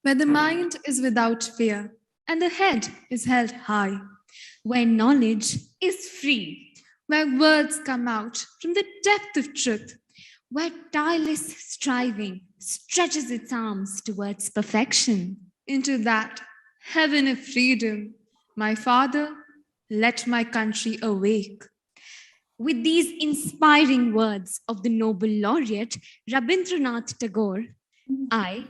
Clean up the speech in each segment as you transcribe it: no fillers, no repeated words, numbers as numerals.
where the mind is without fear and the head is held high, where knowledge is free, where words come out from the depth of truth, where tireless striving stretches its arms towards perfection. into that heaven of freedom, my Father, let my country awake. With these inspiring words of the Nobel laureate Rabindranath Tagore, I,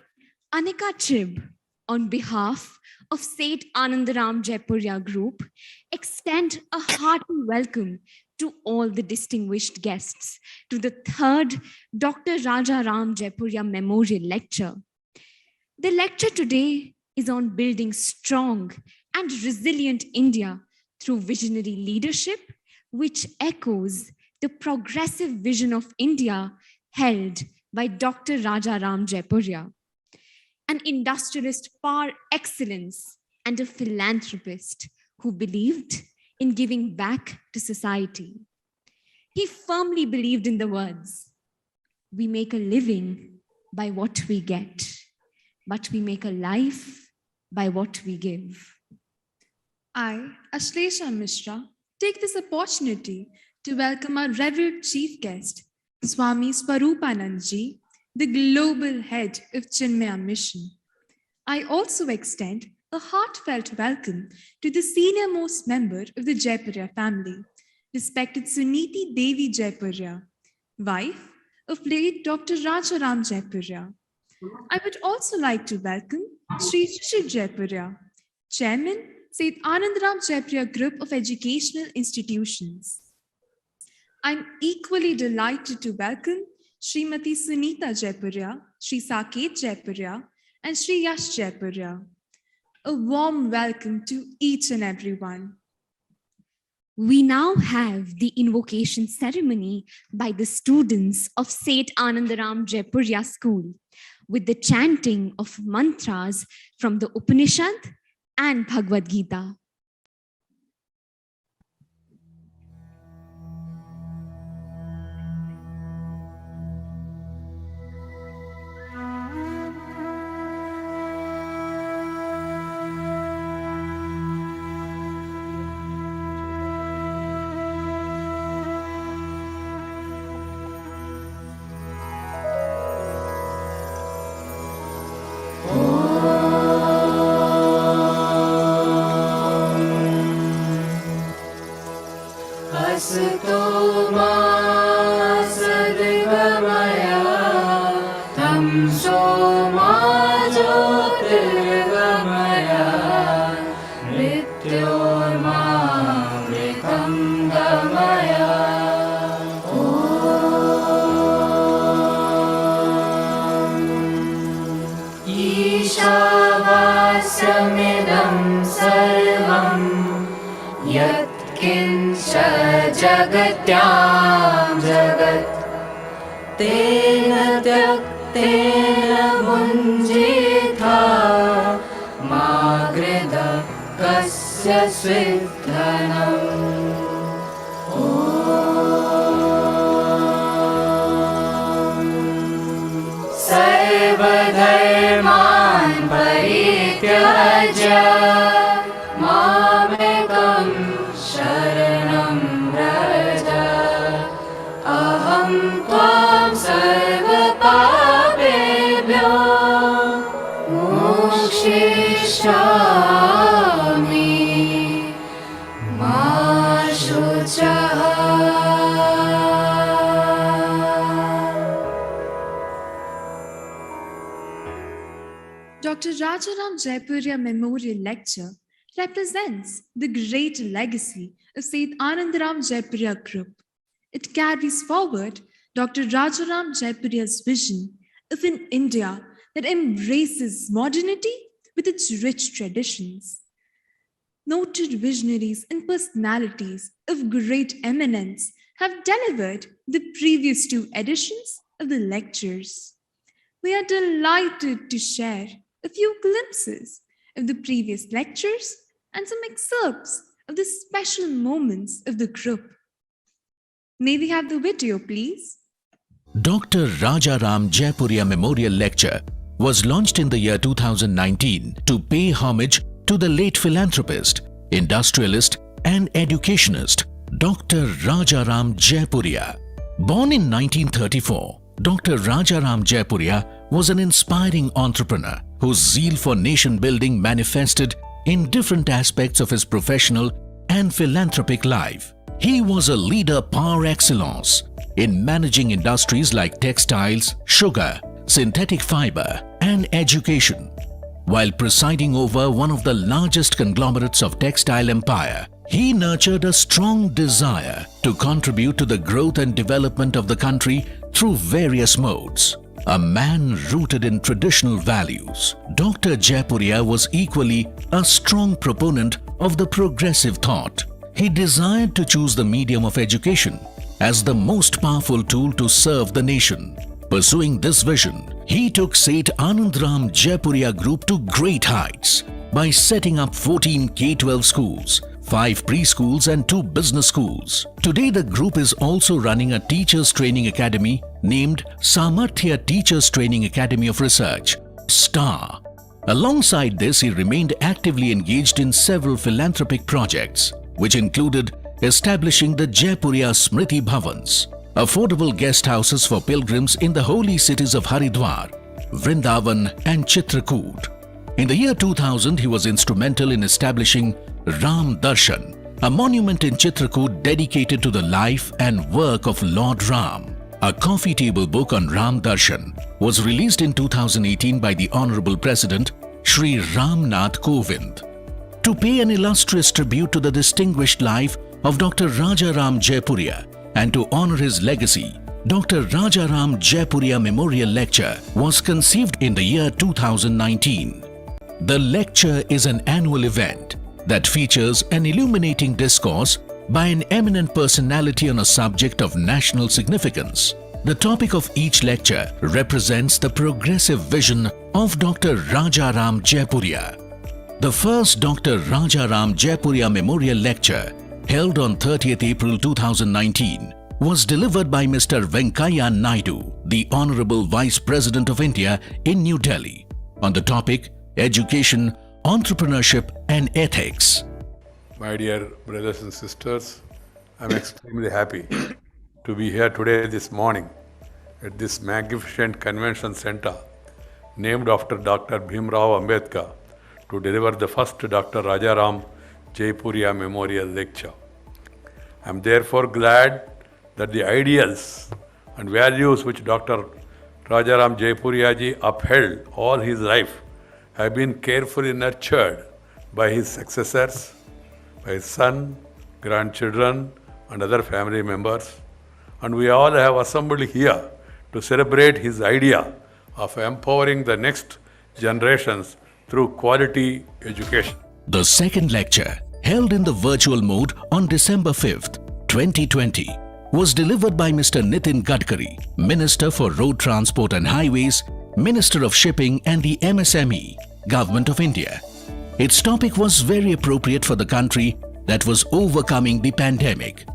Anika Trib, on behalf of Seth Anandram Jaipuria Group, extend a hearty welcome to all the distinguished guests to the third Dr. Rajaram Jaipuria Memorial Lecture. The lecture today is on building strong and resilient India through visionary leadership, which echoes the progressive vision of India held by Dr. Rajaram Jaipuria, an industrialist par excellence and a philanthropist who believed in giving back to society. He firmly believed in the words, "We make a living by what we get, but we make a life by what we give." I, Ashlesha Mishra, take this opportunity to welcome our revered chief guest, Swami Swaroopananda ji, the global head of Chinmaya Mission. I also extend a heartfelt welcome to the senior-most member of the Jaipuria family, respected Suniti Devi Jaipuria, wife of late Dr. Rajaram Jaipuria. I would also like to welcome Sri Shishir Jaipuria, Chairman, Seth Anandram Jaipuria Group of Educational Institutions. I'm equally delighted to welcome Srimati Sunita Jaipuria, Sri Saket Jaipuria, and Sri Yash Jaipuria. A warm welcome to each and everyone. We now have the invocation ceremony by the students of Seth Anandram Jaipuria School, with the chanting of mantras from the Upanishad and Bhagavad Gita. जगत्यां जगत् तेन त्यक्तेन भुञ्जीथा मा गृध कस्य स्विद्धनम्। सर्वधर्मान् परित्यज्य मामेकं शरणं व्रज। अहं त्वां सर्वपापेभ्यो मोक्षयिष्यामि मा शुचः। Dr. Rajaram Jaipuria Memorial Lecture represents the great legacy of Seth Anandram Jaipuria Group. It carries forward Dr. Rajaram Jaipuria's vision of an India that embraces modernity with its rich traditions. Noted visionaries and personalities of great eminence have delivered the previous two editions of the lectures. We are delighted to share a few glimpses of the previous lectures and some excerpts of the special moments of the group. May we have the video, please? Dr. Rajaram Jaipuria Memorial Lecture was launched in the year 2019 to pay homage to the late philanthropist, industrialist and educationist Dr. Rajaram Jaipuria. Born in 1934, Dr. Rajaram Jaipuria was an inspiring entrepreneur whose zeal for nation building manifested in different aspects of his professional and philanthropic life. He was a leader par excellence in managing industries like textiles, sugar, synthetic fiber, and education. While presiding over one of the largest conglomerates of textile empire, he nurtured a strong desire to contribute to the growth and development of the country through various modes. A man rooted in traditional values, Dr. Jaipuria was equally a strong proponent of the progressive thought. He desired to choose the medium of education as the most powerful tool to serve the nation. Pursuing this vision, he took Seth Anandram Jaipuria Group to great heights by setting up 14 K-12 schools, 5 preschools and 2 business schools. Today the group is also running a teachers training academy named Samarthya Teachers Training Academy of Research, STAR. Alongside this, he remained actively engaged in several philanthropic projects, which included establishing the Jaipuria Smriti Bhavans, affordable guest houses for pilgrims in the holy cities of Haridwar, Vrindavan and Chitrakoot. In the year 2000, he was instrumental in establishing Ram Darshan, a monument in Chitrakoot dedicated to the life and work of Lord Ram. A coffee table book on Ram Darshan was released in 2018 by the Honorable President Shri Ram Nath Kovind. To pay an illustrious tribute to the distinguished life of Dr. Rajaram Jaipuria and to honor his legacy, Dr. Rajaram Jaipuria Memorial Lecture was conceived in the year 2019. The lecture is an annual event that features an illuminating discourse by an eminent personality on a subject of national significance. The topic of each lecture represents the progressive vision of Dr. Rajaram Jaipuria. The first Dr. Rajaram Jaipuria Memorial Lecture, held on 30th April 2019, was delivered by Mr. Venkaiah Naidu, the Honorable Vice President of India in New Delhi, on the topic Education, Entrepreneurship and Ethics. My dear brothers and sisters, I am extremely happy to be here today this morning at this magnificent convention center named after Dr. Bhimrao Ambedkar to deliver the first Dr. Rajaram Jaipuria Memorial Lecture. I am therefore glad that the ideals and values which Dr. Rajaram Jaipuria ji upheld all his life have been carefully nurtured by his successors, by his son, grandchildren and other family members, and we all have assembled here to celebrate his idea of empowering the next generations through quality education. The second lecture, held in the virtual mode on December 5th, 2020, was delivered by Mr. Nitin Gadkari, Minister for Road Transport and Highways, Minister of Shipping and the MSME, Government of India. Its topic was very appropriate for the country that was overcoming the pandemic.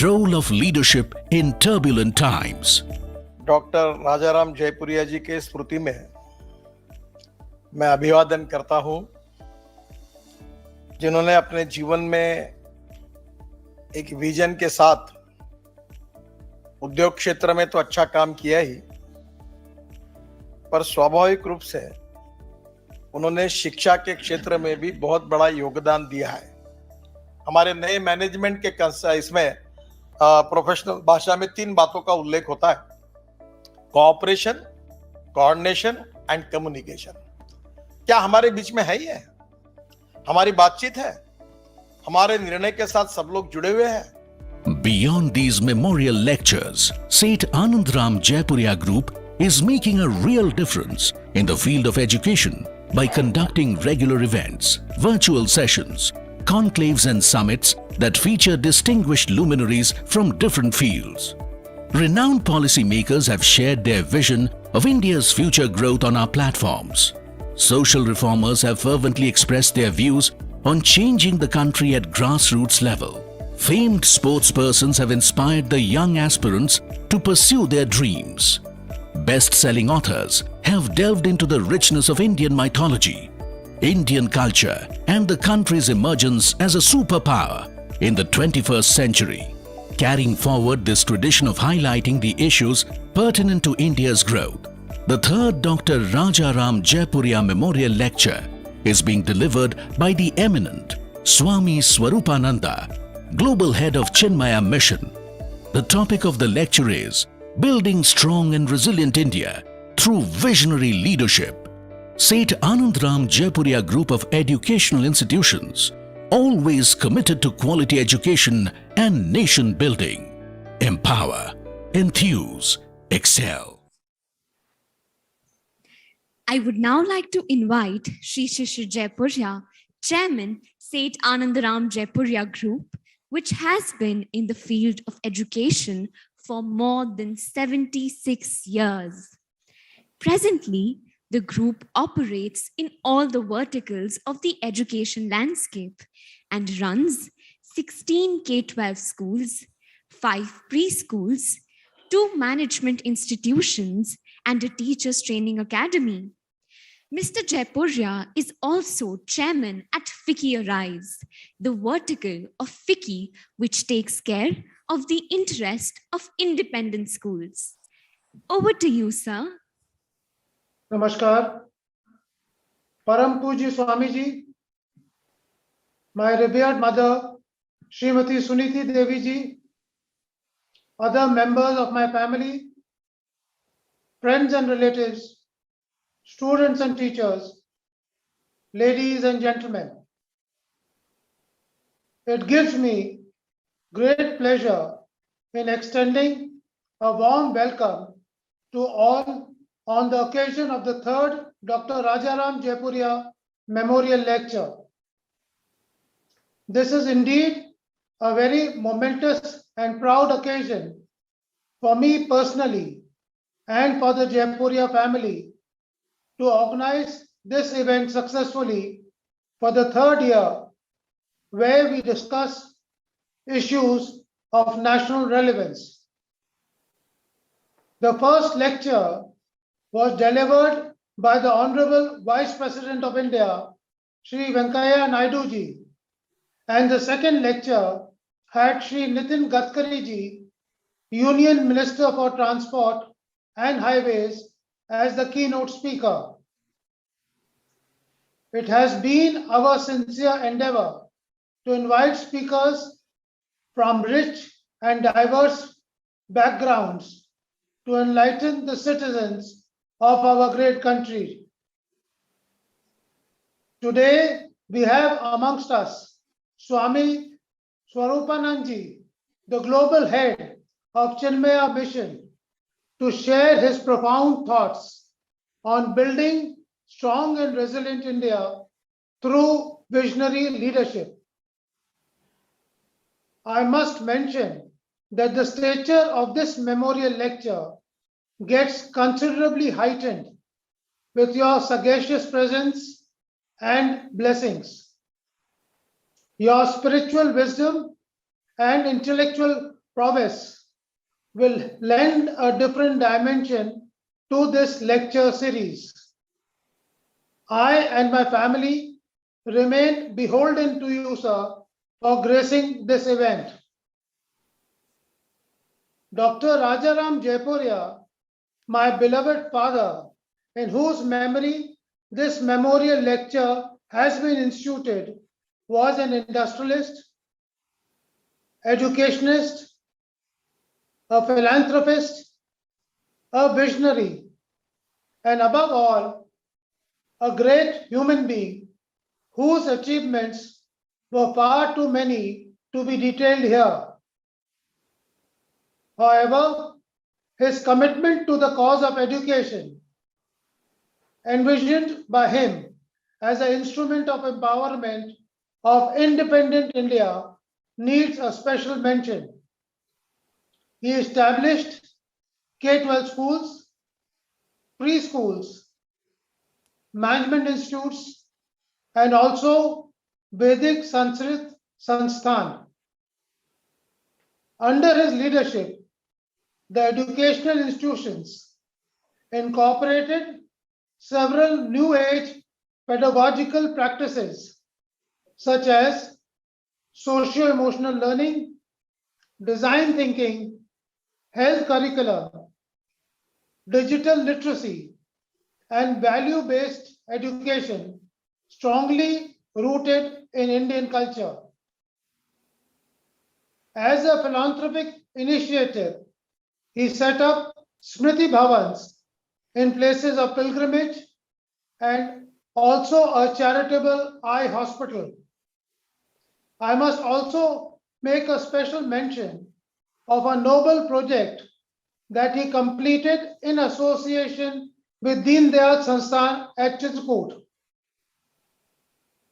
Role of leadership in turbulent times. Doctor Rajaram Jaipuria ji के स्मृति में मैं अभिवादन करता हूं, जिन्होंने अपने जीवन में एक विजन के साथ उद्योग क्षेत्र में तो अच्छा काम किया ही, पर स्वाभाविक रूप से उन्होंने शिक्षा के क्षेत्र में भी बहुत बड़ा योगदान दिया है। हमारे नए मैनेजमेंट के इसमें प्रोफेशनल भाषा में 3 बातों का उल्लेख होता है: कोऑपरेशन, कोऑर्डिनेशन एंड कम्युनिकेशन। क्या हमारे बीच में है ये? हमारी बातचीत है? हमारे निर्णय के साथ सब लोग जुड़े हुए हैं? Beyond these memorial lectures, Seth Anandram Jaipuria Group is making a real difference in the field of education by conducting regular events, virtual sessions, conclaves and summits that feature distinguished luminaries from different fields. Renowned policymakers have shared their vision of India's future growth on our platforms. Social reformers have fervently expressed their views on changing the country at grassroots level. Famed sportspersons have inspired the young aspirants to pursue their dreams. best-selling authors have delved into the richness of Indian mythology, Indian culture, and the country's emergence as a superpower in the 21st century, carrying forward this tradition of highlighting the issues pertinent to India's growth. The third Dr. Rajaram Jaipuria Memorial Lecture is being delivered by the eminent Swami Swaroopananda, Global Head of Chinmaya Mission. The topic of the lecture is Building Strong and Resilient India Through Visionary Leadership. Seth Anandram Jaipuria Group of Educational Institutions, always committed to quality education and nation building. Empower, enthuse, excel. I would now like to invite Shri Shishir Jaipuria, Chairman, Seth Anandram Jaipuria Group, which has been in the field of education for more than 76 years. Presently, the group operates in all the verticals of the education landscape and runs 16 K-12 schools, 5 preschools, 2 management institutions, and a teachers training academy. Mr. Jaipuria is also chairman at FICCI Arise, the vertical of FICCI, which takes care of the interest of independent schools. Over to you, sir. Namaskar. Param Puji Swami Ji, my revered mother, Srimati Suniti Devi Ji, other members of my family, friends and relatives, students and teachers, ladies and gentlemen. It gives me great pleasure in extending a warm welcome to all on the occasion of the third Dr. Rajaram Jaipuria Memorial Lecture. This is indeed a very momentous and proud occasion for me personally and for the Jaipuria family to organize this event successfully for the third year, where we discuss issues of national relevance. The first lecture was delivered by the Honorable Vice President of India, Shri Venkaiah Naidu Ji, and the second lecture had Shri Nitin Gadkari Ji, Union Minister for Transport and Highways, as the keynote speaker. It has been our sincere endeavor to invite speakers from rich and diverse backgrounds to enlighten the citizens of our great country. Today, we have amongst us Swami Swaroopananda Ji, the global head of Chinmaya Mission, to share his profound thoughts on building strong and resilient India through visionary leadership. I must mention that the stature of this memorial lecture gets considerably heightened with your sagacious presence and blessings. Your spiritual wisdom and intellectual prowess will lend a different dimension to this lecture series. I and my family remain beholden to you, sir, for gracing this event. Dr. Rajaram Jaipuria, my beloved father, in whose memory this memorial lecture has been instituted, was an industrialist, educationist, a philanthropist, a visionary, and above all, a great human being whose achievements were far too many to be detailed here. However, his commitment to the cause of education, envisioned by him as an instrument of empowerment of independent India, needs a special mention. He established K-12 schools, preschools, management institutes, and also Vedic Sanskrit Sansthan. Under his leadership, the educational institutions incorporated several new age pedagogical practices such as socio-emotional learning, design thinking, health curricula, digital literacy, and value-based education strongly rooted in Indian culture. As a philanthropic initiative, he set up Smriti Bhavans in places of pilgrimage and also a charitable eye hospital. I must also make a special mention of a noble project that he completed in association with Deen Dayal Sansthan at Chitrakoot.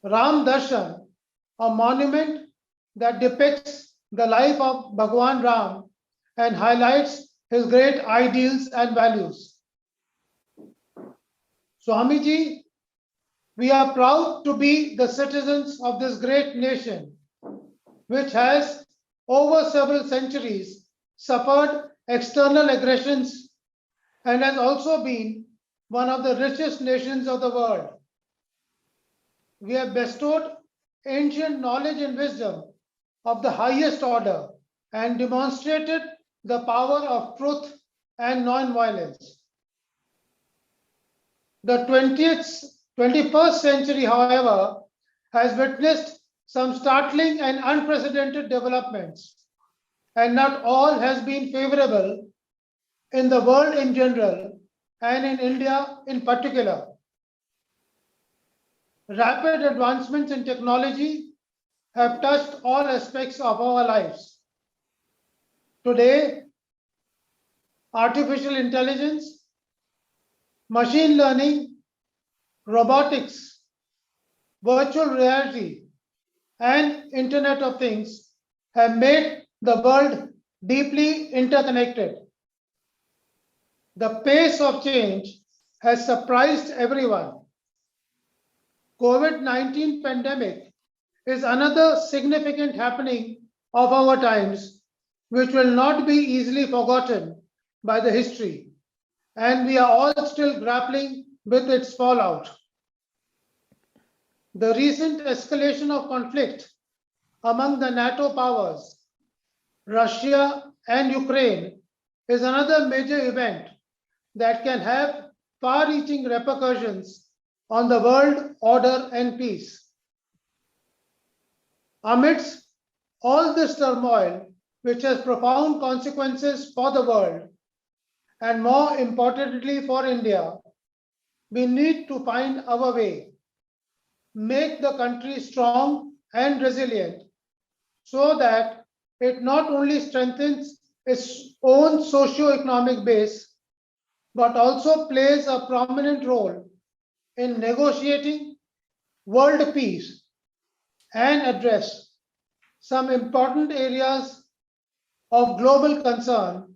Ram Darshan, a monument that depicts the life of Bhagwan Ram and highlights his great ideals and values. Swamiji, we are proud to be the citizens of this great nation, which has over several centuries suffered external aggressions and has also been one of the richest nations of the world. We have bestowed ancient knowledge and wisdom of the highest order and demonstrated the power of truth and non-violence. The 21st century, however, has witnessed some startling and unprecedented developments, and not all has been favorable in the world in general and in India in particular. Rapid advancements in technology have touched all aspects of our lives. Today, artificial intelligence, machine learning, robotics, virtual reality, and Internet of Things have made the world deeply interconnected. The pace of change has surprised everyone. COVID-19 pandemic is another significant happening of our times, which will not be easily forgotten by the history, and we are all still grappling with its fallout. The recent escalation of conflict among the NATO powers, Russia and Ukraine, is another major event that can have far-reaching repercussions on the world order and peace. Amidst all this turmoil, which has profound consequences for the world, and more importantly for India, we need to find our way, make the country strong and resilient, so that it not only strengthens its own socio-economic base, but also plays a prominent role in negotiating world peace and address some important areas of global concern,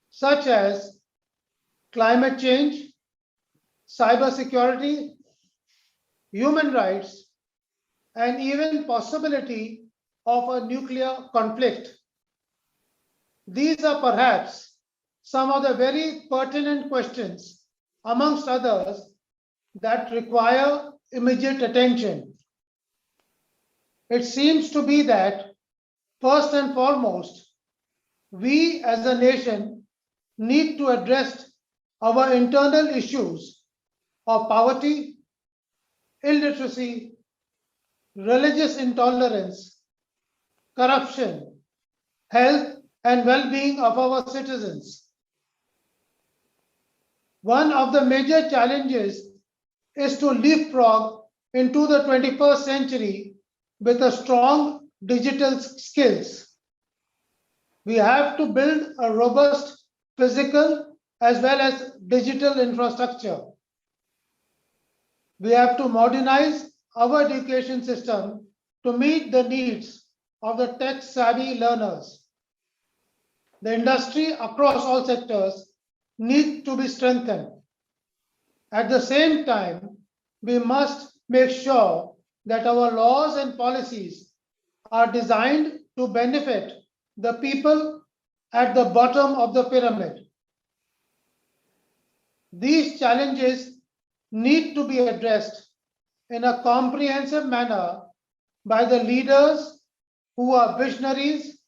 such as climate change, cybersecurity, human rights, and even possibility of a nuclear conflict. These are perhaps some of the very pertinent questions, amongst others, that require immediate attention. It seems to be that, first and foremost, we as a nation need to address our internal issues of poverty, illiteracy, religious intolerance, corruption, health, and well-being of our citizens. One of the major challenges is to leapfrog into the 21st century with a strong digital skills. We have to build a robust physical as well as digital infrastructure. We have to modernize our education system to meet the needs of the tech-savvy learners. The industry across all sectors needs to be strengthened. At the same time, we must make sure that our laws and policies are designed to benefit the people at the bottom of the pyramid. These challenges need to be addressed in a comprehensive manner by the leaders who are visionaries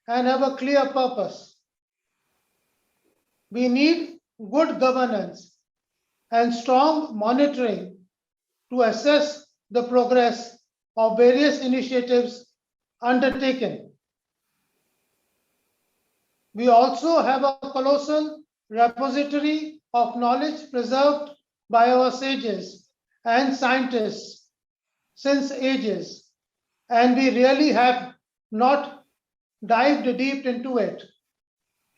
and have a clear purpose. We need good governance and strong monitoring to assess the progress of various initiatives undertaken. We also have a colossal repository of knowledge preserved by our sages and scientists since ages, and we really have not dived deep into it,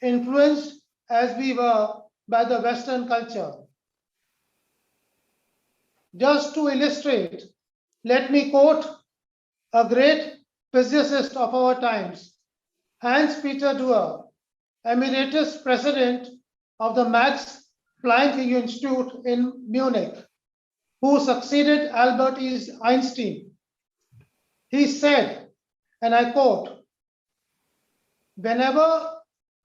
influenced as we were by the Western culture. Just to illustrate, let me quote a great physicist of our times, Hans Peter Duer, Emeritus President of the Max Planck Institute in Munich, who succeeded Albert Einstein. He said, and I quote, "Whenever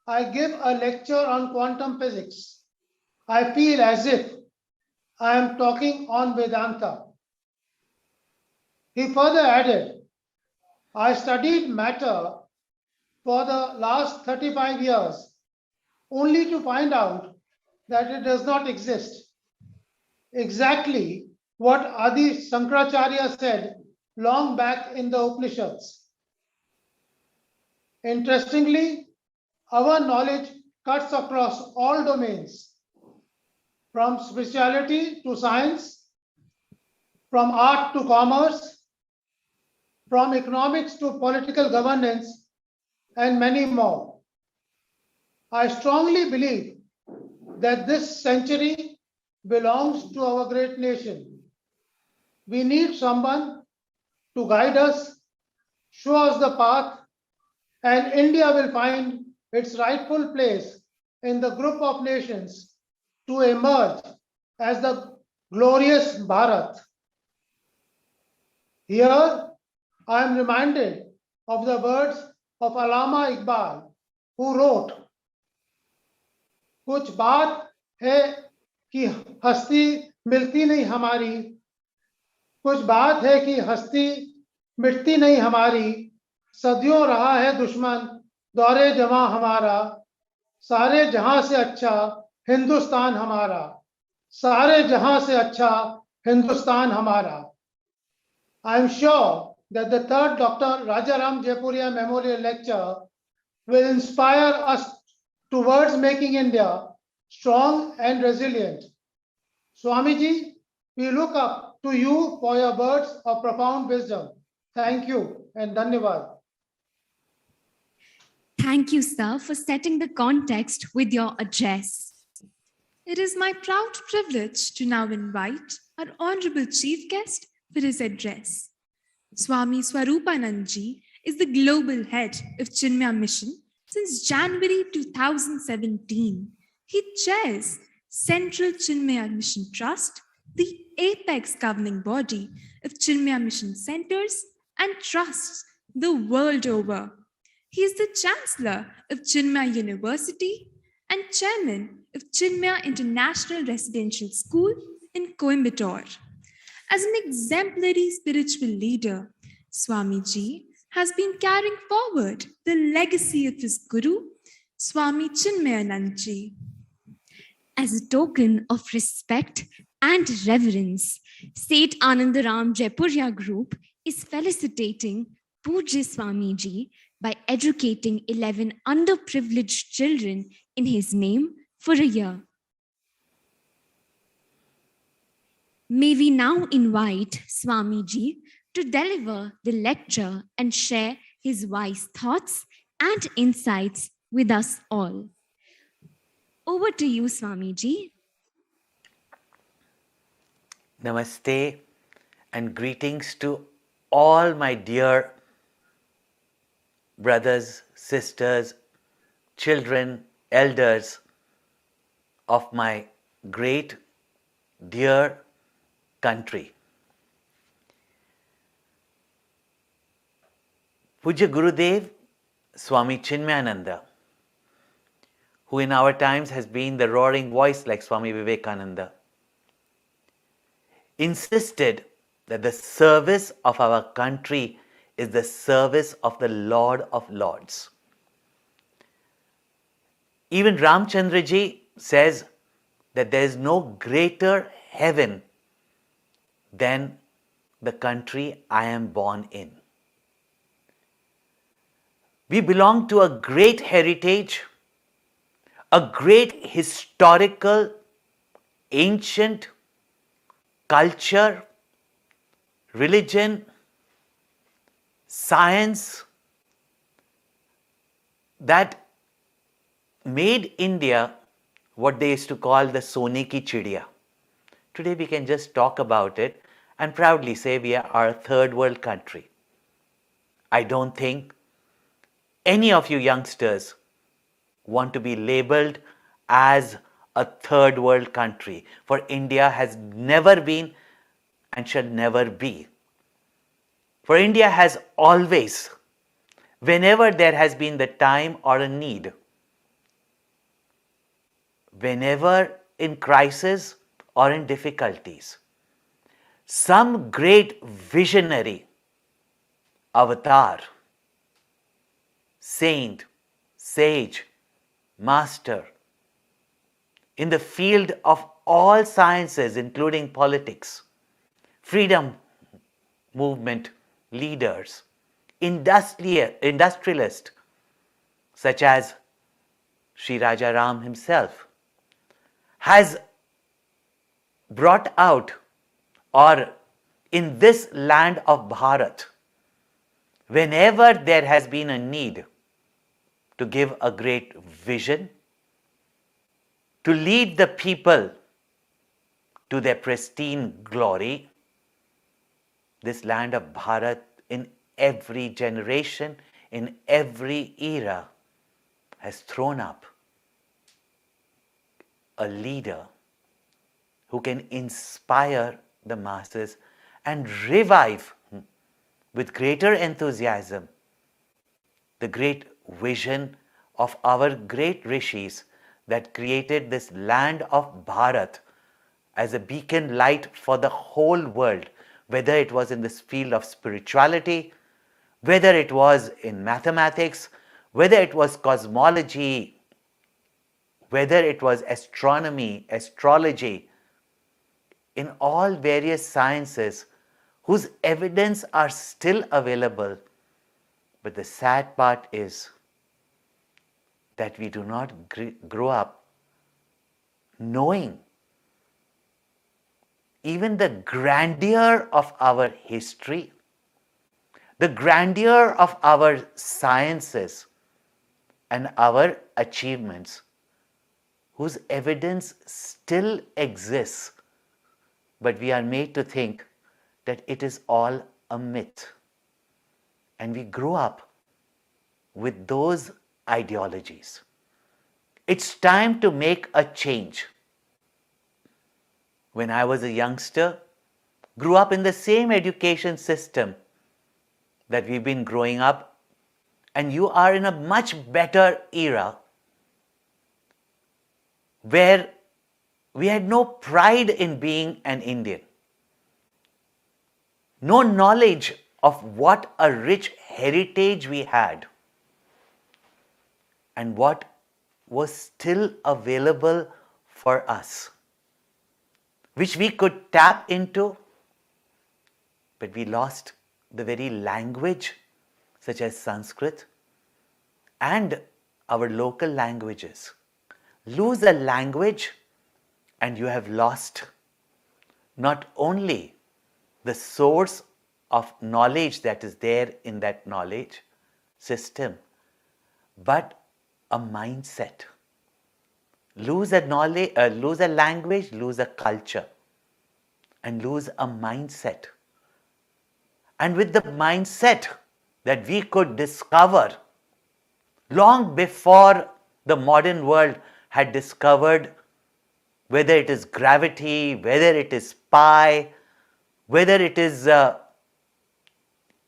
I give a lecture on quantum physics, I feel as if I am talking on Vedanta." He further added, "I studied matter for the last 35 years only to find out that it does not exist." Exactly what Adi Shankaracharya said long back in the Upanishads. Interestingly, our knowledge cuts across all domains, from spirituality to science, from art to commerce, from economics to political governance, and many more. I strongly believe that this century belongs to our great nation. We need someone to guide us, show us the path, and India will find its rightful place in the group of nations to emerge as the glorious Bharat. Here, I am reminded of the words of Allama Iqbal, who wrote, "कुछ बात है कि हस्ती मिलती नहीं हमारी, कुछ बात है कि हस्ती मिटती नहीं हमारी, सदियों रहा है दुश्मन दौरे जवां हमारा, सारे जहां से अच्छा हिंदुस्तान हमारा, सारे जहां से अच्छा हिंदुस्तान हमारा." I am sure that the third Dr. Rajaram Jaipuria Memorial Lecture will inspire us towards making India strong and resilient. Swamiji, we look up to you for your words of profound wisdom. Thank you and Dhanyavad. Thank you, sir, for setting the context with your address. It is my proud privilege to now invite our Honorable Chief Guest for his address. Swami Swaroopananda is the global head of Chinmaya Mission since January 2017. He chairs Central Chinmaya Mission Trust, the apex governing body of Chinmaya Mission centers and trusts the world over. He is the Chancellor of Chinmaya University and Chairman of Chinmaya International Residential School in Coimbatore. As an exemplary spiritual leader, Swamiji has been carrying forward the legacy of his Guru, Swami Chinmayananda. As a token of respect and reverence, Seth Anandram Jaipuria Group is felicitating Pujya Swamiji by educating 11 underprivileged children in his name for a year. May we now invite Swamiji to deliver the lecture and share his wise thoughts and insights with us all. Over to you, Swamiji. Namaste and greetings to all my dear brothers, sisters, children, elders of my great, dear country. Pujya Gurudev Swami Chinmayananda, who in our times has been the roaring voice like Swami Vivekananda, insisted that the service of our country is the service of the Lord of Lords. Even Ramchandraji says that there is no greater heaven than the country I am born in. We belong to a great heritage, a great historical, ancient culture, religion, science that made India what they used to call the Sone ki Chidiya. Today we can just talk about it and proudly say we are a third world country. I don't think any of you youngsters want to be labeled as a third world country, for India has never been and shall never be. For India has always, whenever there has been the time or a need, whenever in crisis or in difficulties, some great visionary, avatar, saint, sage, master, in the field of all sciences, including politics, freedom movement leaders, industrialists, such as Sri Rajaram himself, has brought out, or in this land of Bharat, whenever there has been a need to give a great vision, to lead the people to their pristine glory, this land of Bharat in every generation, in every era, has thrown up a leader who can inspire the masses and revive with greater enthusiasm the great vision of our great rishis that created this land of Bharat as a beacon light for the whole world, whether it was in this field of spirituality, whether it was in mathematics, whether it was cosmology, whether it was astronomy, astrology, in all various sciences whose evidence are still available. But the sad part is that we do not grow up knowing even the grandeur of our history, the grandeur of our sciences and our achievements, whose evidence still exists, but we are made to think that it is all a myth. And we grow up with those ideologies. It's time to make a change. When I was a youngster, grew up in the same education system that we've been growing up, and you are in a much better era where we had no pride in being an Indian, no knowledge of what a rich heritage we had and what was still available for us, which we could tap into, but we lost the very language, such as Sanskrit, and our local languages. Lose a language and you have lost not only the source of knowledge that is there in that knowledge system, but a mindset. Lose a language, lose a culture, and lose a mindset. And with the mindset that we could discover long before the modern world had discovered whether it is gravity, whether it is pi, whether it is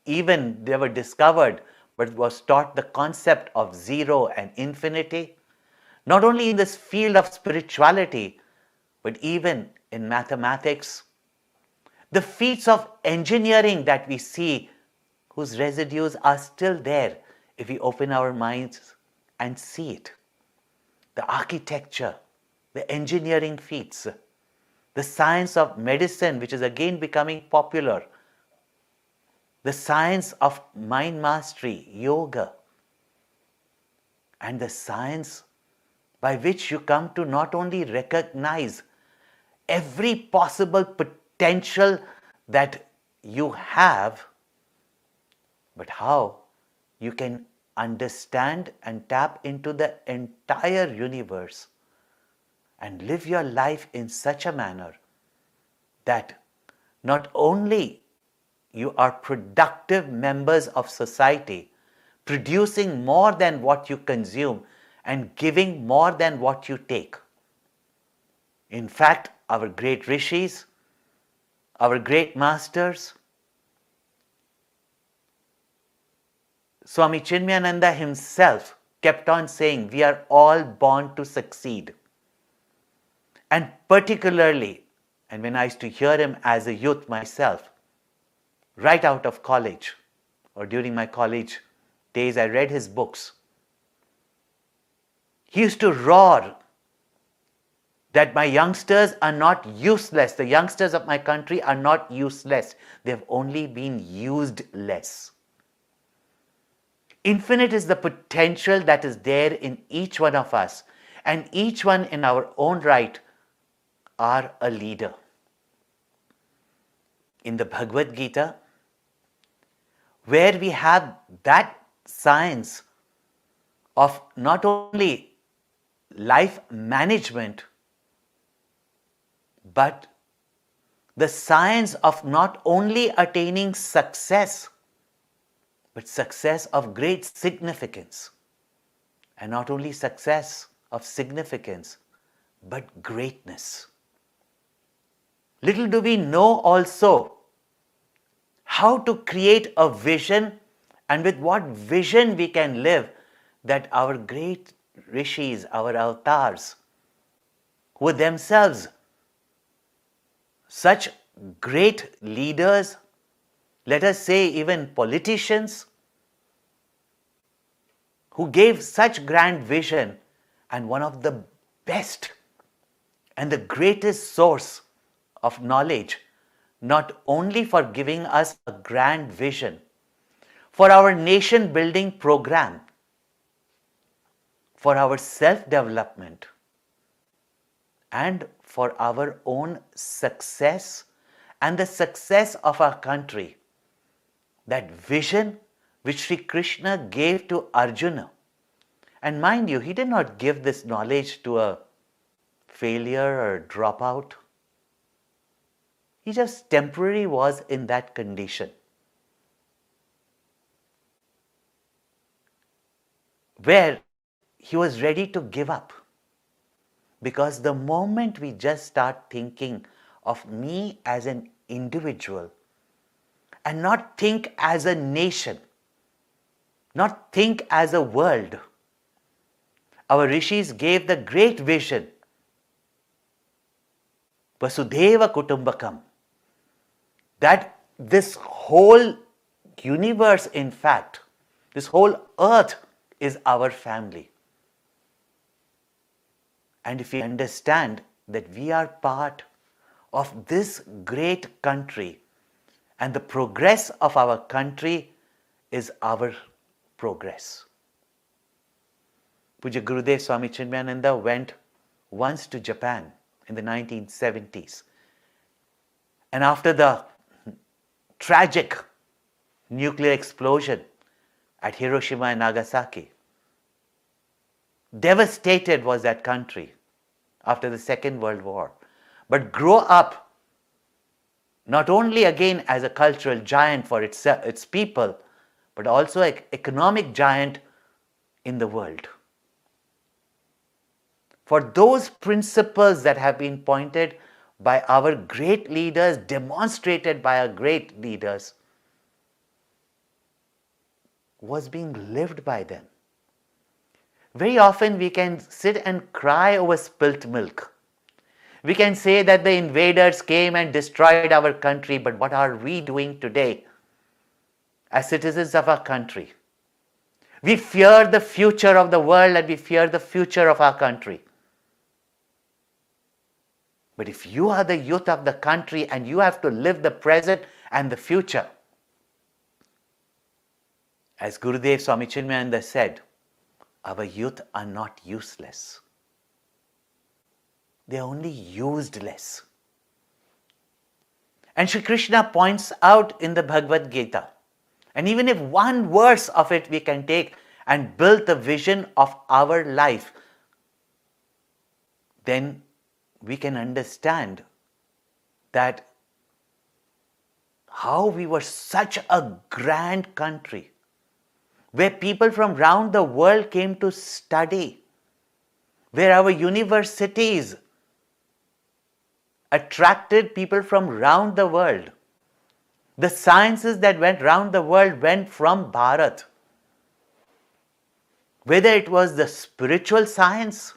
even they were discovered, but was taught the concept of zero and infinity. not only in this field of spirituality, but even in mathematics. The feats of engineering that we see, whose residues are still there if we open our minds and see it. The architecture, the engineering feats, the science of medicine, which is again becoming popular, the science of mind mastery, yoga, and the science by which you come to not only recognize every possible potential that you have, but how you can understand and tap into the entire universe and live your life in such a manner that not only you are productive members of society, producing more than what you consume and giving more than what you take. In fact, our great rishis, our great masters, Swami Chinmayananda himself kept on saying, we are all born to succeed. And particularly, and when I used to hear him as a youth myself, right out of college or during my college days, I read his books. He used to roar that my youngsters are not useless. The youngsters of my country are not useless. They have only been used less. Infinite is the potential that is there in each one of us, and each one in our own right are a leader. In the Bhagavad Gita, where we have that science of not only life management, but the science of not only attaining success, but success of great significance. And not only success of significance, but greatness. Little do we know also how to create a vision, and with what vision we can live, that our great rishis, our avatars, who were themselves such great leaders, let us say even politicians, who gave such grand vision, and one of the best and the greatest source of knowledge, not only for giving us a grand vision for our nation building program, for our self-development, and for our own success and the success of our country. That vision which Sri Krishna gave to Arjuna. And mind you, he did not give this knowledge to a failure or dropout. He just temporarily was in that condition, where he was ready to give up. Because the moment we just start thinking of me as an individual and not think as a nation, not think as a world, our rishis gave the great vision, Vasudhaiva Kutumbakam, that this whole universe, in fact, this whole earth is our family. And if we understand that we are part of this great country, and the progress of our country is our progress. Puja Gurudev Swami Chinmayananda went once to Japan in the 1970s. And after the tragic nuclear explosion at Hiroshima and Nagasaki, devastated was that country after the Second World War. But grow up not only again as a cultural giant for its people, but also an economic giant in the world. For those principles that have been pointed by our great leaders, demonstrated by our great leaders, was being lived by them. Very often we can sit and cry over spilt milk. We can say that the invaders came and destroyed our country, but what are we doing today as citizens of our country? We fear the future of the world and we fear the future of our country. But if you are the youth of the country and you have to live the present and the future, as Gurudev Swami Chinmayananda said, our youth are not useless. They are only used less. And Sri Krishna points out in the Bhagavad Gita, and even if one verse of it we can take and build the vision of our life, then we can understand that how we were such a grand country where people from around the world came to study, where our universities attracted people from around the world. The sciences that went round the world went from Bharat. Whether it was the spiritual science,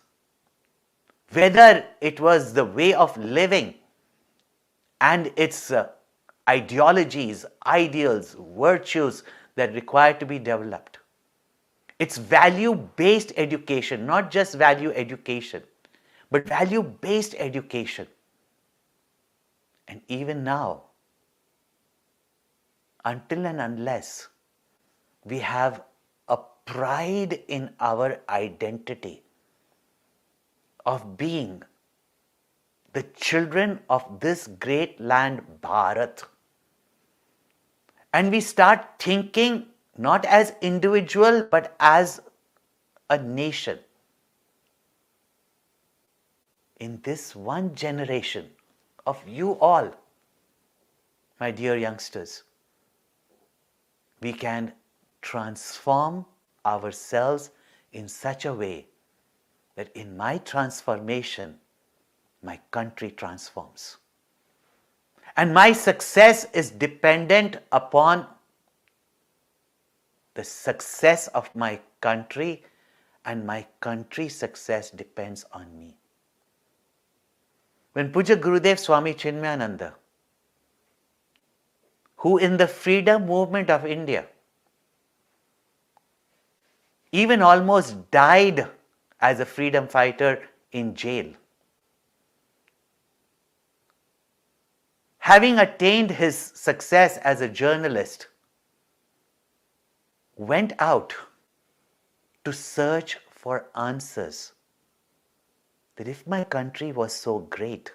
whether it was the way of living and its ideologies, ideals, virtues that required to be developed. It's value-based education, not just value education, but value-based education. And even now, until and unless we have a pride in our identity of being the children of this great land, Bharat, and we start thinking not as individual but as a nation, in this one generation of you all, my dear youngsters, we can transform ourselves in such a way that in my transformation, my country transforms. And my success is dependent upon the success of my country, and my country's success depends on me. When Puja Gurudev Swami Chinmayananda, who in the freedom movement of India even almost died as a freedom fighter in jail, having attained his success as a journalist, went out to search for answers. That if my country was so great,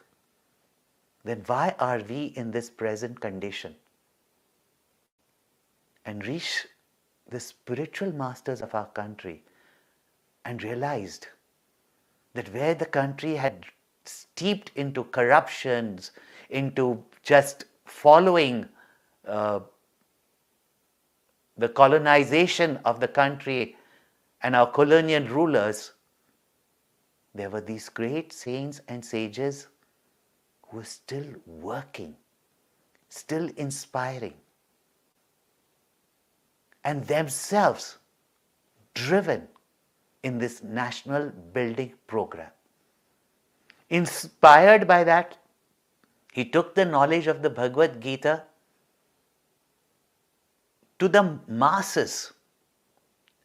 then why are we in this present condition? And reached the spiritual masters of our country and realized that where the country had steeped into corruptions, into just following the colonization of the country and our colonial rulers, there were these great saints and sages who were still working, still inspiring, and themselves driven in this national building program. Inspired by that, he took the knowledge of the Bhagavad Gita to the masses.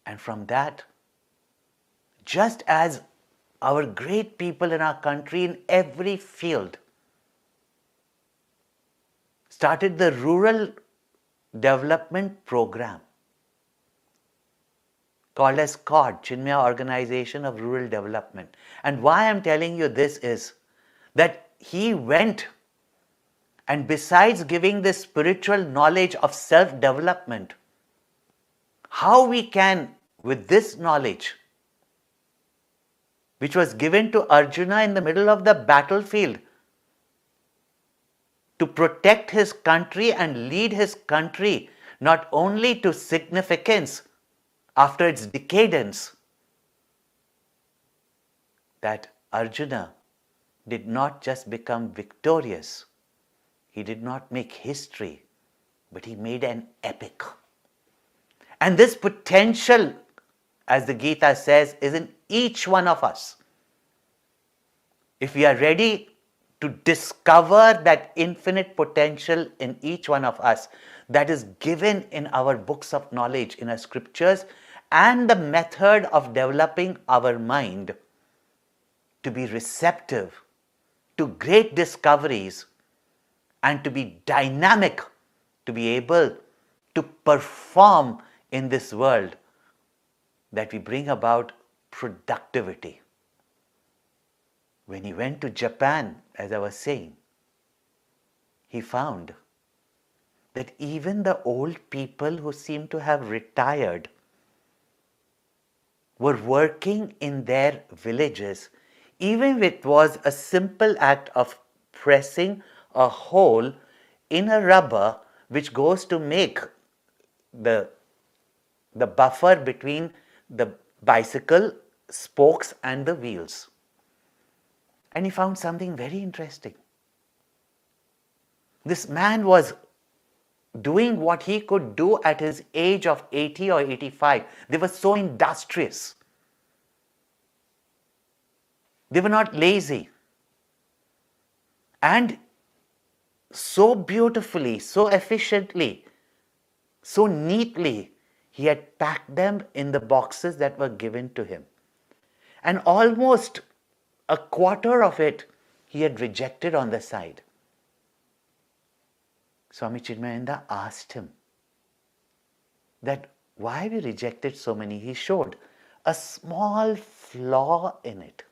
And from that, just as our great people in our country in every field started the rural development program called as COD, Chinmaya Organization of Rural Development. And why I'm telling you this is that he went, and besides giving this spiritual knowledge of self-development, how we can, with this knowledge, which was given to Arjuna in the middle of the battlefield, to protect his country and lead his country not only to significance after its decadence, that Arjuna did not just become victorious, he did not make history, but he made an epic. And this potential as the Gita says, is in each one of us. If we are ready to discover that infinite potential in each one of us that is given in our books of knowledge, in our scriptures, and the method of developing our mind to be receptive to great discoveries and to be dynamic, to be able to perform in this world, that we bring about productivity. When he went to Japan, as I was saying, he found that even the old people who seemed to have retired were working in their villages, even if it was a simple act of pressing a hole in a rubber which goes to make the buffer between the bicycle spokes and the wheels. And he found something very interesting. This man was doing what he could do at his age of 80 or 85. They were so industrious. They were not lazy. And so beautifully, so efficiently, so neatly, he had packed them in the boxes that were given to him. And almost a quarter of it he had rejected on the side. Swami Chinmayananda asked him that why we rejected so many. He showed a small flaw in it.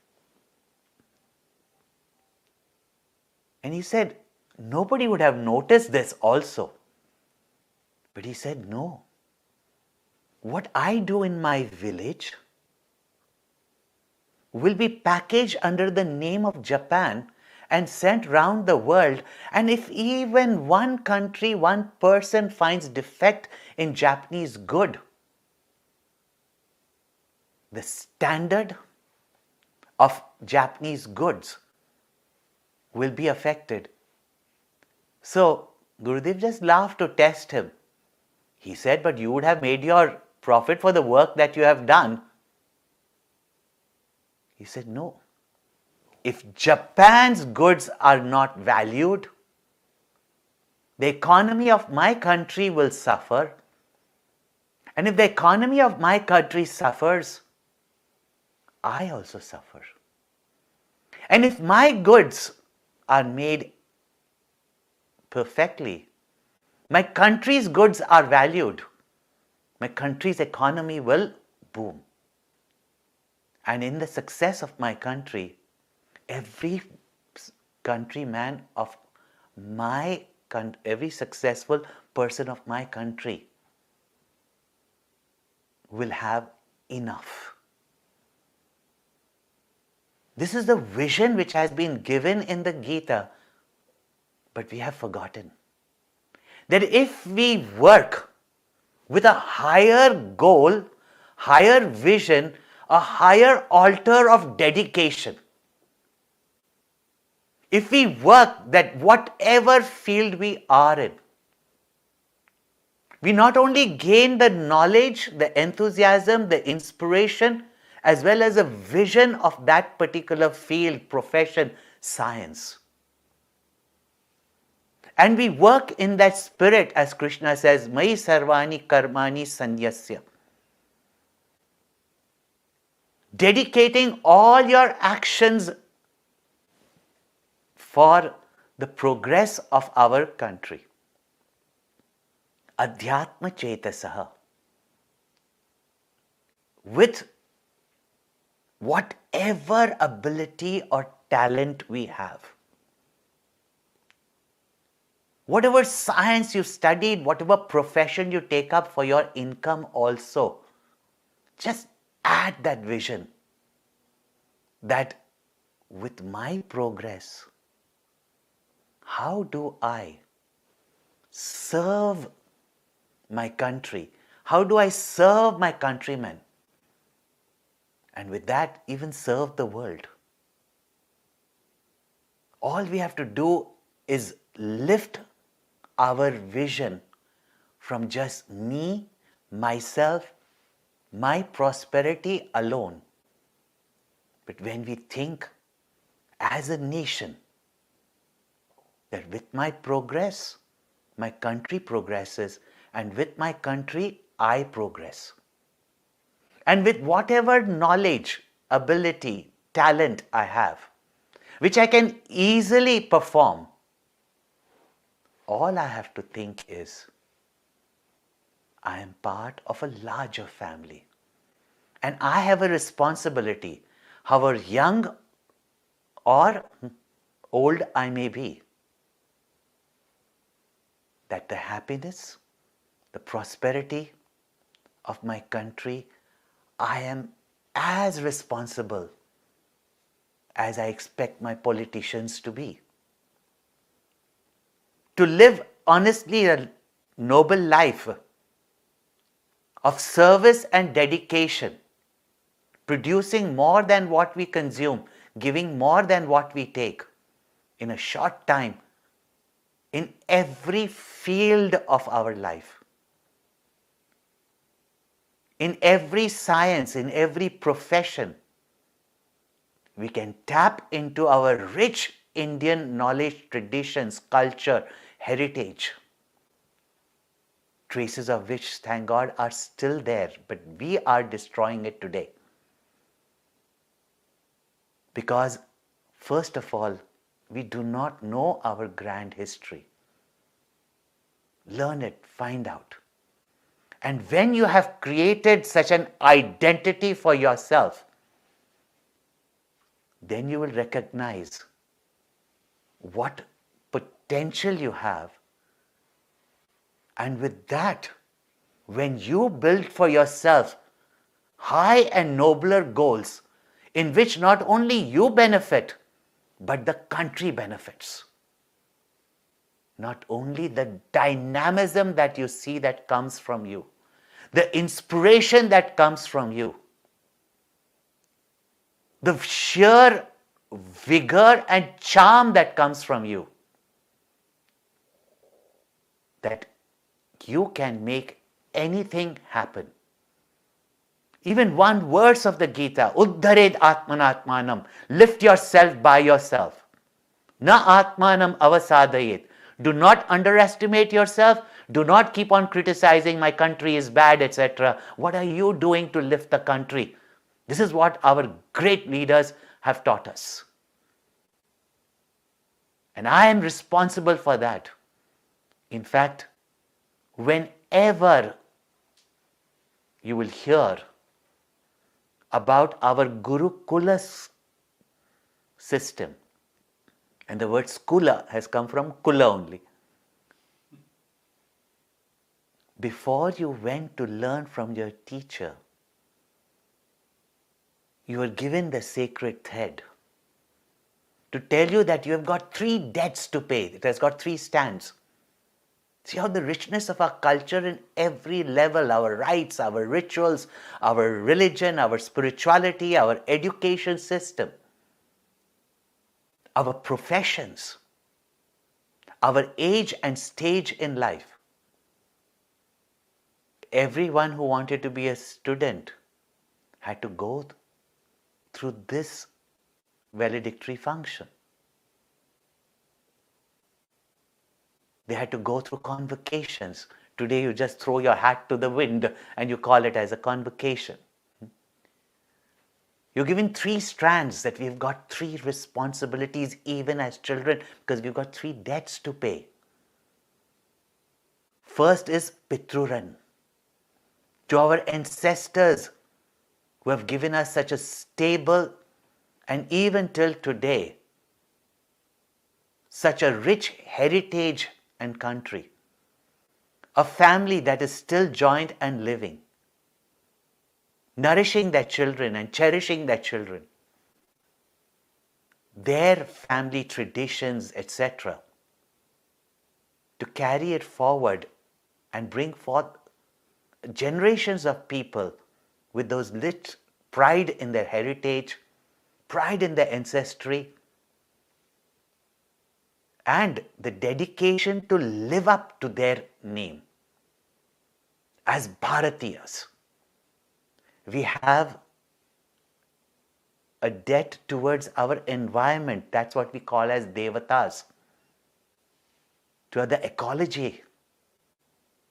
And he said, nobody would have noticed this also. But he said, no. What I do in my village will be packaged under the name of Japan and sent round the world. And if even one country, one person finds defect in Japanese good, the standard of Japanese goods will be affected. So Gurudev just laughed to test him. He said, but you would have made your profit for the work that you have done. He said, no. If Japan's goods are not valued, the economy of my country will suffer. And if the economy of my country suffers, I also suffer. And if my goods are made perfectly, my country's goods are valued, my country's economy will boom. And in the success of my country, every countryman of my country, every successful person of my country will have enough. This is the vision which has been given in the Gita, but we have forgotten that if we work with a higher goal, higher vision, a higher altar of dedication, if we work that whatever field we are in, we not only gain the knowledge, the enthusiasm, the inspiration, as well as a vision of that particular field, profession, science. And we work in that spirit, as Krishna says, Mai sarvani karmani sanyasya. Dedicating all your actions for the progress of our country. Adhyatma chetasaha. With whatever ability or talent we have. Whatever science you studied, whatever profession you take up for your income also, just add that vision that with my progress, how do I serve my country? How do I serve my countrymen? And with that, even serve the world. All we have to do is lift our vision from just me, myself, my prosperity alone, but when we think as a nation that with my progress, my country progresses, and with my country, I progress. And with whatever knowledge, ability, talent I have, which I can easily perform, all I have to think is, I am part of a larger family. And I have a responsibility, however young or old I may be, that the happiness, the prosperity of my country, I am as responsible as I expect my politicians to be. To live honestly a noble life of service and dedication, producing more than what we consume, giving more than what we take in a short time, in every field of our life, in every science, in every profession, we can tap into our rich Indian knowledge, traditions, culture, heritage, traces of which, thank God, are still there, but we are destroying it today. Because, first of all, we do not know our grand history. Learn it, find out. And when you have created such an identity for yourself, then you will recognize what potential you have. And with that, when you build for yourself high and nobler goals in which not only you benefit, but the country benefits. Not only the dynamism that you see that comes from you, the inspiration that comes from you, the sheer vigor and charm that comes from you, that you can make anything happen. Even one verse of the Gita, Uddhared Atmanatmanam, lift yourself by yourself. Na Atmanam avasadayet. Do not underestimate yourself. Do not keep on criticizing my country is bad, etc. What are you doing to lift the country? This is what our great leaders have taught us. And I am responsible for that. In fact, whenever you will hear about our Gurukula system, and the word skula has come from kula only. Before you went to learn from your teacher, you were given the sacred thread to tell you that you have got 3 debts to pay. It has got 3 stands. See how the richness of our culture in every level, our rites, our rituals, our religion, our spirituality, our education system, our professions, our age and stage in life. Everyone who wanted to be a student had to go through this valedictory function. They had to go through convocations. Today you just throw your hat to the wind and you call it as a convocation. You're given 3 strands that we've got 3 responsibilities even as children because we've got 3 debts to pay. First is Pitruran, to our ancestors who have given us such a stable and even till today, such a rich heritage and country. A family that is still joined and living, nourishing their children and cherishing their children, their family traditions, etc., to carry it forward and bring forth generations of people with those lit pride in their heritage, pride in their ancestry, and the dedication to live up to their name as Bharatiyas. We have a debt towards our environment. That's what we call as devatas. To the ecology,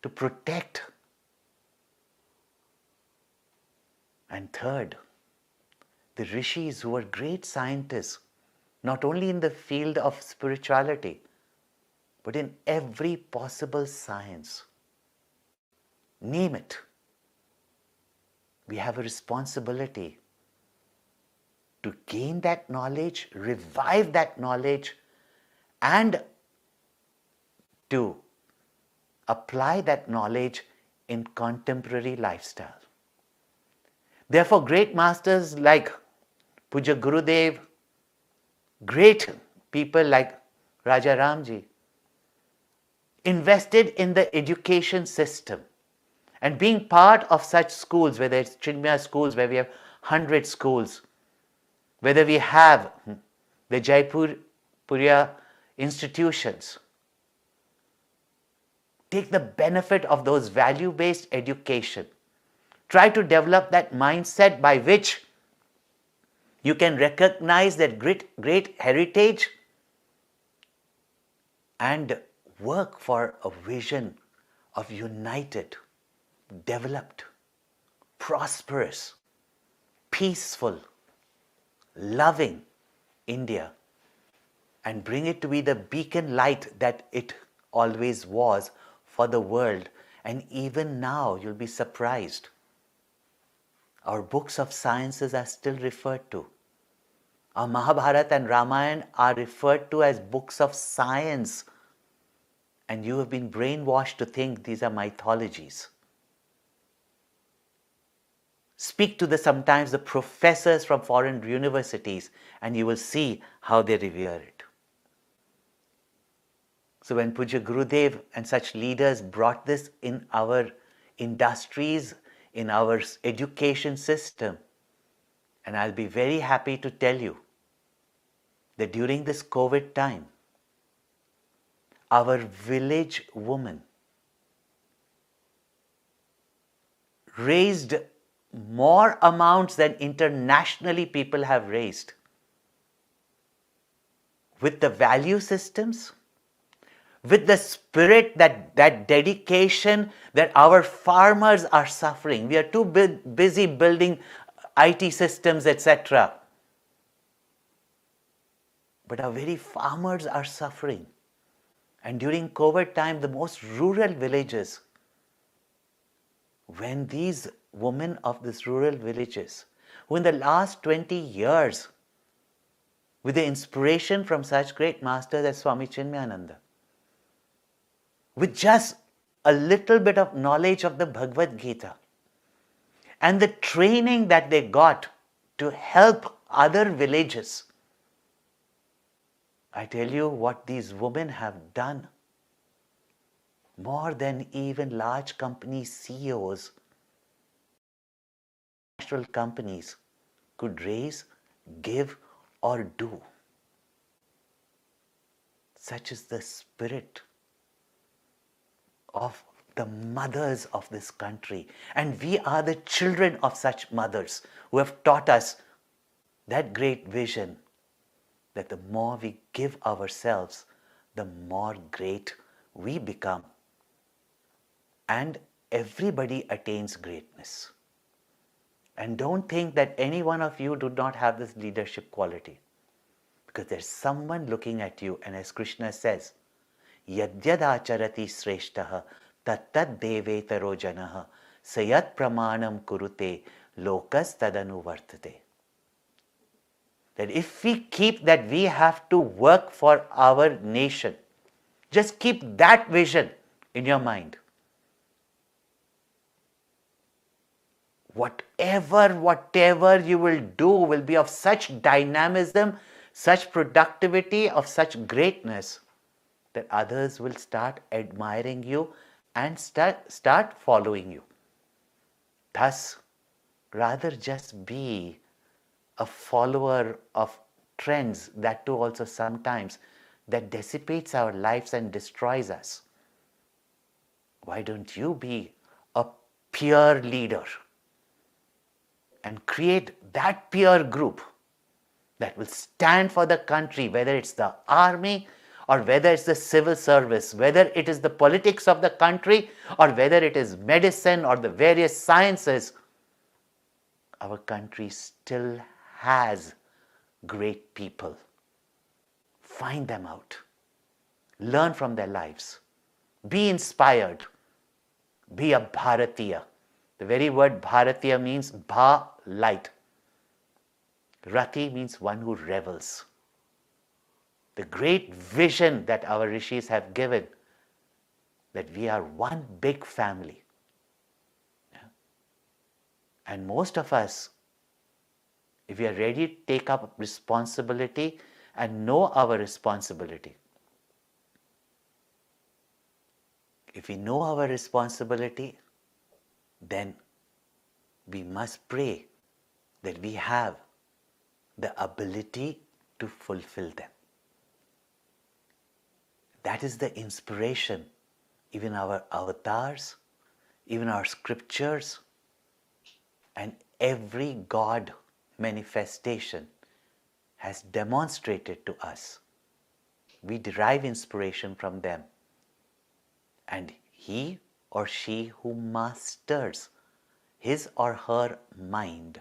to protect. And third, the rishis who were great scientists, not only in the field of spirituality, but in every possible science. Name it. We have a responsibility to gain that knowledge, revive that knowledge, and to apply that knowledge in contemporary lifestyle. Therefore, great masters like Puja Gurudev, great people like Rajaram Ji, invested in the education system. And being part of such schools, whether it's Chinmaya schools, where we have 100 schools, whether we have the Jaipuria institutions, take the benefit of those value-based education. Try to develop that mindset by which you can recognize that great heritage and work for a vision of united, developed, prosperous, peaceful, loving India, and bring it to be the beacon light that it always was for the world. And even now, you'll be surprised. Our books of sciences are still referred to. Our Mahabharata and Ramayana are referred to as books of science. And you have been brainwashed to think these are mythologies. Speak to sometimes the professors from foreign universities and you will see how they revere it. So when Puja Gurudev and such leaders brought this in our industries, in our education system, and I'll be very happy to tell you that during this COVID time, our village women raised more amounts than internationally people have raised. With the value systems, with the spirit, that dedication that our farmers are suffering. We are too busy building IT systems, etc. But our very farmers are suffering. And during COVID time, the most rural villages, when these women of these rural villages, who in the last 20 years, with the inspiration from such great masters as Swami Chinmayananda, with just a little bit of knowledge of the Bhagavad Gita and the training that they got to help other villages, I tell you what these women have done, more than even large company CEOs, national companies could raise, give, or do. Such is the spirit of the mothers of this country. And we are the children of such mothers who have taught us that great vision that the more we give ourselves, the more great we become. And everybody attains greatness. And don't think that any one of you do not have this leadership quality. Because there's someone looking at you, and as Krishna says, Yadyadacharati sreshtaha tattad devetaro janaha sayat pramanam kurute lokas tadanu vartate. That if we keep that we have to work for our nation, just keep that vision in your mind. Whatever you will do will be of such dynamism, such productivity, of such greatness, that others will start admiring you and start following you. Thus, rather just be a follower of trends, that too also sometimes, that dissipates our lives and destroys us. Why don't you be a peer leader? and create that peer group that will stand for the country, whether it's the army or whether it's the civil service, whether it is the politics of the country or whether it is medicine or the various sciences, our country still has great people. Find them out. Learn from their lives. Be inspired. Be a Bharatiya. The very word Bharatiya means Bha, light. Rati means one who revels. The great vision that our rishis have given, that we are one big family. And most of us, if we are ready to take up responsibility and know our responsibility, if we know our responsibility, then we must pray that we have the ability to fulfill them. That is the inspiration, even our avatars, even our scriptures, and every God manifestation has demonstrated to us. We derive inspiration from them. And he or she who masters his or her mind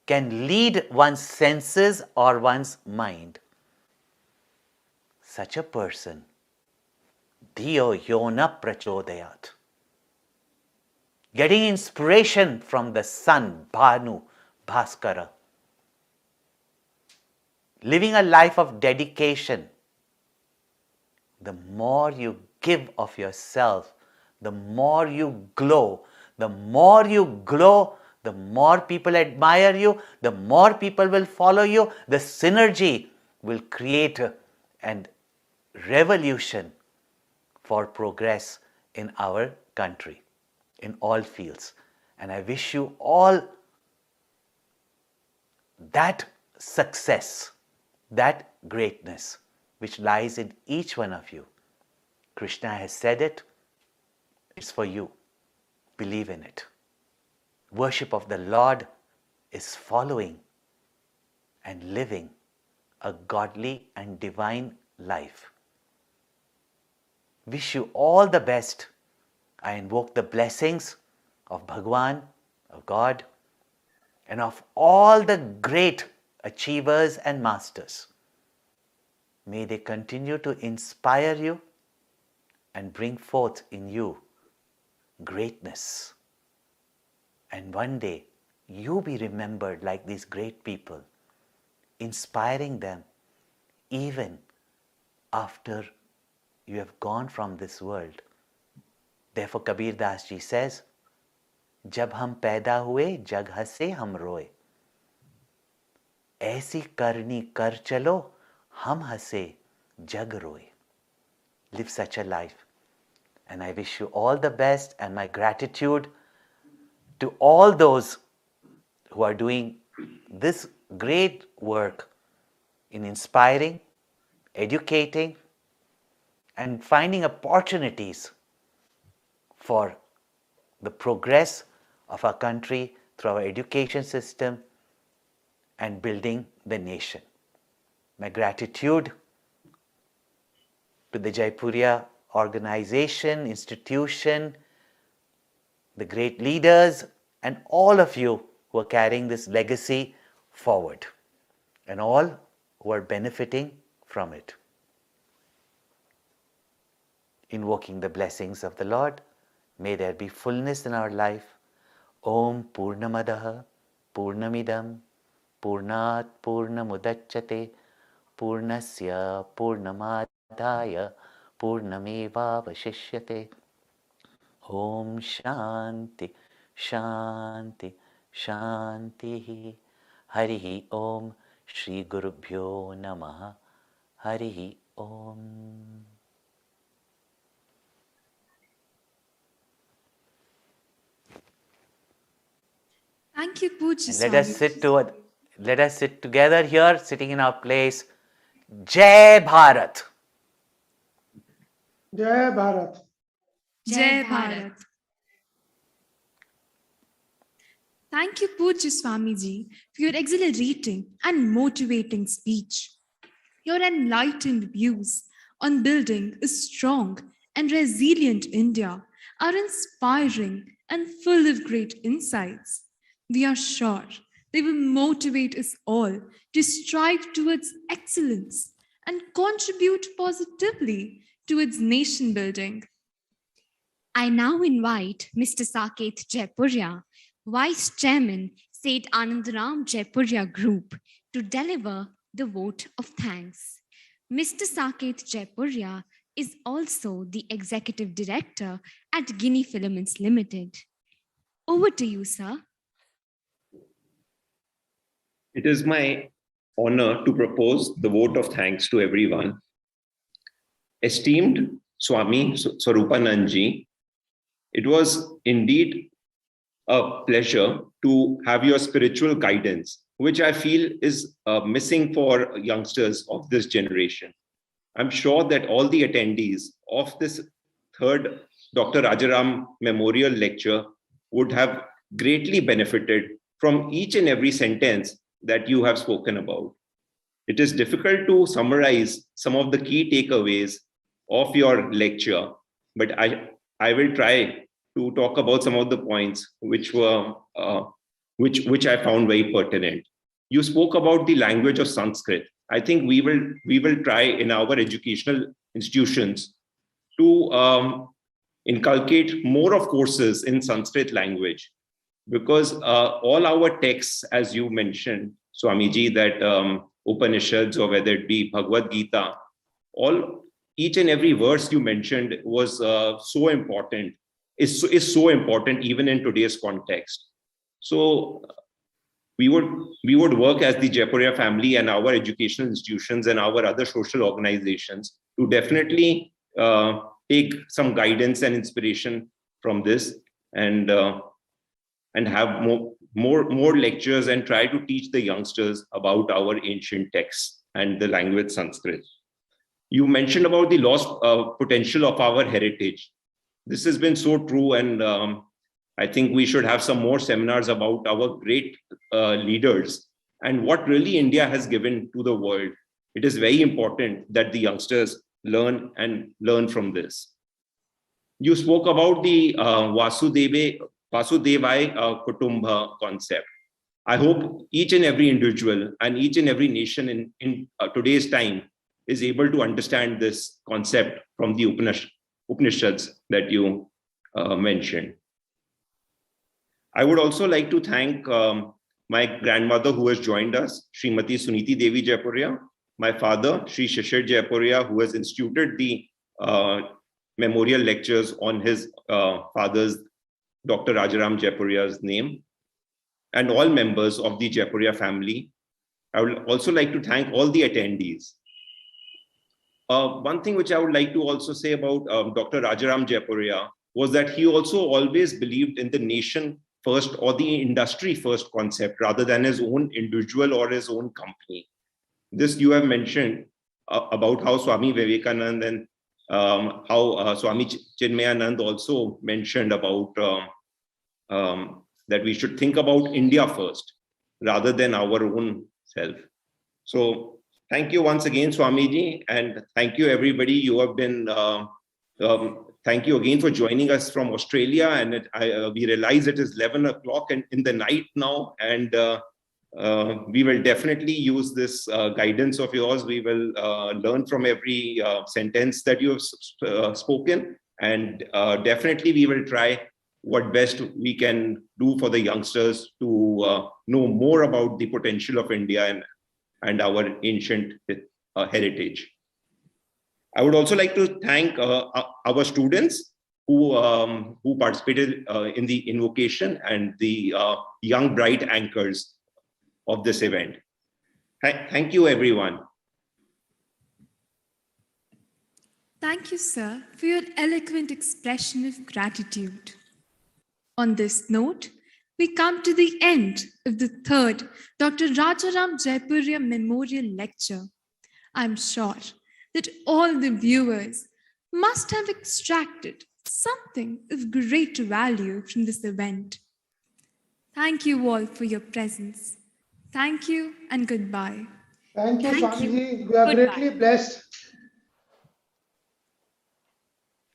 can lead one's senses or one's mind. Such a person, Dhiyo Yona Prachodayat, getting inspiration from the sun, Bhanu, Bhaskara, living a life of dedication. The more you give of yourself, the more you glow. The more you glow, the more people admire you, the more people will follow you. The synergy will create an revolution for progress in our country, in all fields. And I wish you all that success, that greatness which lies in each one of you. Krishna has said it, it's for you. Believe in it. Worship of the Lord is following and living a godly and divine life. Wish you all the best. I invoke the blessings of Bhagwan, of God, and of all the great achievers and masters. May they continue to inspire you and bring forth in you greatness. And one day you be remembered like these great people, inspiring them even after you have gone from this world. Therefore Kabir Das ji says, जब हम पैदा हुए जग हंसे हम रोए, ऐसी करनी कर चलो हम हंसे जग रोए. Live such a life. And I wish you all the best, and my gratitude to all those who are doing this great work in inspiring, educating, and finding opportunities for the progress of our country through our education system and building the nation. My gratitude to the Jaipuria organization, institution, the great leaders, and all of you who are carrying this legacy forward, and all who are benefiting from it. Invoking the blessings of the Lord, may there be fullness in our life. Om Purnamadaha Purnamidam Purnat Purnamudachyate Purnasya Purnamadaya Purnameva Vashishyate. Om Shanti Shanti Shanti. Harihi Om. Shri Gurubhyo Namaha. Harihi Om. Thank you, Pujya And let us sit together here, sitting in our place. Jai Bharat. Jai Bharat. Jai Bharat. Thank you, Pujya Swamiji, for your exhilarating and motivating speech. Your enlightened views on building a strong and resilient India are inspiring and full of great insights. We are sure they will motivate us all to strive towards excellence and contribute positively towards nation building. I now invite Mr. Saket Jaipuria, Vice Chairman, Seth Anandram Jaipuria Group, to deliver the vote of thanks. Mr. Saket Jaipuria is also the Executive Director at Guinea Filaments Limited. Over to you, sir. It is my honor to propose the vote of thanks to everyone. Esteemed Swami Swaroopananda, it was indeed a pleasure to have your spiritual guidance, which I feel is missing for youngsters of this generation. I'm sure that all the attendees of this third Dr. Rajaram Memorial Lecture would have greatly benefited from each and every sentence that you have spoken about. It is difficult to summarize some of the key takeaways of your lecture, but I will try to talk about some of the points which were which I found very pertinent. You spoke about the language of Sanskrit. I think we will try in our educational institutions to inculcate more of courses in Sanskrit language, because all our texts, as you mentioned, Swamiji, that Upanishads, or whether it be Bhagavad Gita, each and every verse you mentioned was so important, is so important even in today's context. So we would work as the Jaipuria family and our educational institutions and our other social organizations to definitely take some guidance and inspiration from this, and have more lectures and try to teach the youngsters about our ancient texts and the language Sanskrit. You mentioned about the lost potential of our heritage. This has been so true, and I think we should have some more seminars about our great leaders and what really India has given to the world. It is very important that the youngsters learn from this. You spoke about the Vasudevai Kutumbha concept. I hope each and every individual and each and every nation in today's time is able to understand this concept from the Upanishads that you mentioned. I would also like to thank my grandmother who has joined us, Srimati Suniti Devi Jaipuria, my father, Sri Shishir Jaipuria, who has instituted the memorial lectures on his father's, Dr. Rajaram Jaipuria's name, and all members of the Jaipuria family. I would also like to thank all the attendees. One thing which I would like to also say about Dr. Rajaram Jaipuria was that he also always believed in the nation first or the industry first concept rather than his own individual or his own company. This you have mentioned about how Swami Vivekananda and how Swami Chinmaya also mentioned about that we should think about India first rather than our own self. So thank you once again, Swamiji, and thank you everybody. You have been, thank you again for joining us from Australia. And we realize it is 11 o'clock in the night now, and we will definitely use this guidance of yours. We will learn from every sentence that you have spoken, and definitely we will try what best we can do for the youngsters to know more about the potential of India and our ancient heritage. I would also like to thank our students who participated in the invocation and the young bright anchors of this event. Thank you, everyone. Thank you, sir, for your eloquent expression of gratitude. On this note, we come to the end of the third Dr. Rajaram Jaipuria Memorial Lecture. I'm sure that all the viewers must have extracted something of great value from this event. Thank you all for your presence. Thank you and goodbye. Thank you, Thank you. Swamiji. We are Goodbye. greatly blessed.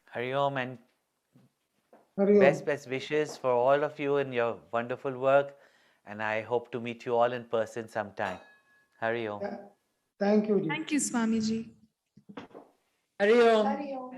Hari Om, and Hari Om. best wishes for all of you in your wonderful work. And I hope to meet you all in person sometime. Hari Om. Thank you, Ji. Thank you, Swamiji. Hari Om.